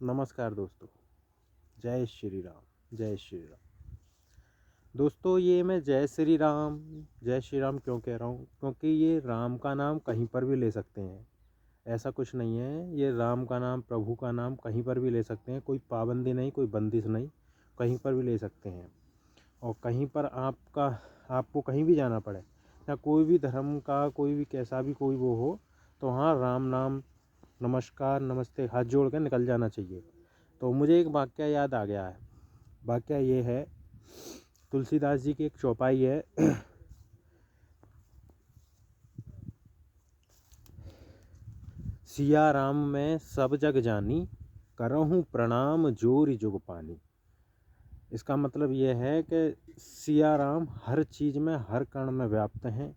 नमस्कार दोस्तों। जय श्री राम, जय श्री राम। दोस्तों, ये मैं जय श्री राम क्यों कह रहा हूँ? क्योंकि ये राम का नाम कहीं पर भी ले सकते हैं। ऐसा कुछ नहीं है, ये राम का नाम, प्रभु का नाम कहीं पर भी ले सकते हैं। कोई पाबंदी नहीं, कोई बंदिश नहीं, कहीं पर भी ले सकते हैं। और कहीं पर आपको कहीं भी जाना पड़े, या कोई भी धर्म का, कोई भी कैसा भी कोई वो हो, तो हाँ, राम नाम, नमस्कार, नमस्ते, हाथ जोड़ के निकल जाना चाहिए। तो मुझे एक वाक्य याद आ गया है। वाक्य ये है, तुलसीदास जी की एक चौपाई है। सिया राम मैं सब जग जानी, करहूँ प्रणाम जोरि जुग पानी। इसका मतलब ये है कि सिया राम हर चीज़ में, हर कण में व्याप्त हैं,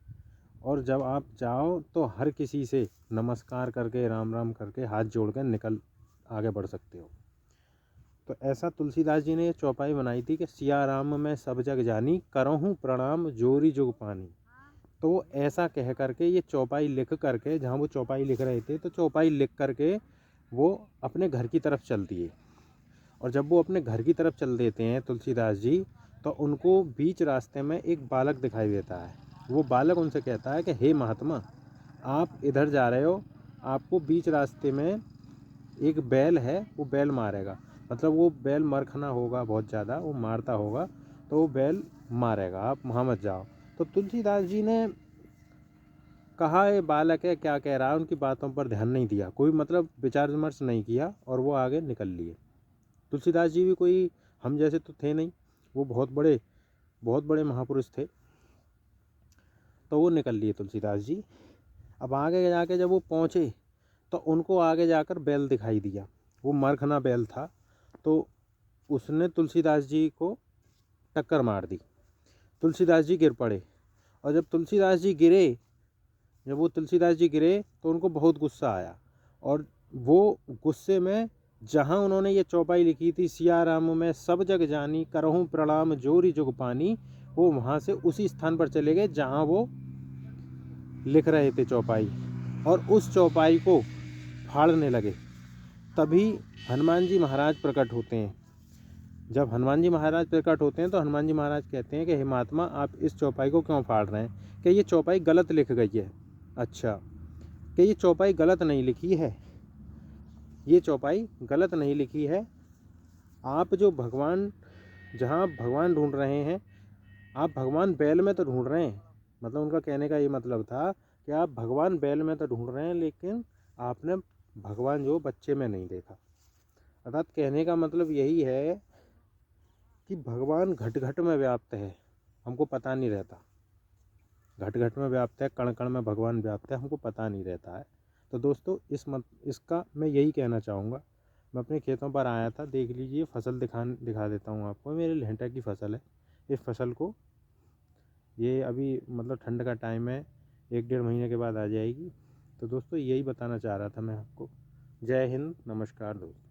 और जब आप जाओ तो हर किसी से नमस्कार करके, राम राम करके, हाथ जोड़ कर आगे बढ़ सकते हो। तो ऐसा तुलसीदास जी ने ये चौपाई बनाई थी कि सिया राम मैं सब जग जानी, करहूँ प्रणाम जोरि जुग पानी। तो ऐसा कह करके ये चौपाई लिख करके, जहाँ वो चौपाई लिख रहे थे, तो चौपाई लिख करके वो अपने घर की तरफ चल दिए। और जब वो अपने घर की तरफ चल देते हैं तुलसीदास जी, तो उनको बीच रास्ते में एक बालक दिखाई देता है। वो बालक उनसे कहता है कि हे महात्मा, आप इधर जा रहे हो, आपको बीच रास्ते में एक बैल है, वो बैल मारेगा। मतलब वो बैल मरखना होगा, बहुत ज़्यादा वो मारता होगा, तो वो बैल मारेगा, आप वहाँ मत जाओ। तो तुलसीदास जी ने कहा, ये बालक है, क्या कह रहा है, उनकी बातों पर ध्यान नहीं दिया, कोई मतलब विचार विमर्श नहीं किया, और वो आगे निकल लिए। तुलसीदास जी भी कोई हम जैसे तो थे नहीं, वो बहुत बड़े महापुरुष थे। तो वो निकल लिए तुलसीदास जी। अब आगे जाके जब वो पहुँचे, तो उनको आगे जाकर बैल दिखाई दिया। वो मरखना बैल था, तो उसने तुलसीदास जी को टक्कर मार दी। तुलसीदास जी गिर पड़े, और जब वो तुलसीदास जी गिरे तो उनको बहुत गुस्सा आया, और वो गुस्से में, जहाँ उन्होंने ये चौपाई लिखी थी, सिया राम मैं सब जग जानी, करहूँ प्रणाम जोरि जुग पानी, वो वहाँ से उसी स्थान पर चले गए जहाँ वो लिख रहे थे चौपाई, और उस चौपाई को फाड़ने लगे। तभी हनुमान जी महाराज प्रकट होते हैं। जब हनुमान जी महाराज प्रकट होते हैं, तो हनुमान जी महाराज कहते हैं कि हे महात्मा, आप इस चौपाई को क्यों फाड़ रहे हैं? कि ये चौपाई गलत लिख गई है। अच्छा, कि ये चौपाई गलत नहीं लिखी है, ये चौपाई गलत नहीं लिखी है। आप जो भगवान, जहाँ आप भगवान ढूंढ रहे हैं, आप भगवान बैल में तो ढूंढ रहे हैं। मतलब उनका कहने का ये मतलब था कि आप भगवान बैल में तो ढूंढ रहे हैं, लेकिन आपने भगवान जो बच्चे में नहीं देखा। अर्थात कहने का मतलब यही है कि भगवान घट घट में व्याप्त है, हमको पता नहीं रहता। घट घट में व्याप्त है, कण कण में भगवान व्याप्त है, हमको पता नहीं रहता है। तो दोस्तों, इसका मैं यही कहना चाहूँगा। मैं अपने खेतों पर आया था, देख लीजिए, फसल दिखा देता हूँ आपको। मेरे लेंटा की फसल है। इस फसल को, ये अभी मतलब ठंड का टाइम है, 1-1.5 महीने के बाद आ जाएगी। तो दोस्तों, यही बताना चाह रहा था मैं आपको। जय हिंद, नमस्कार दोस्तों।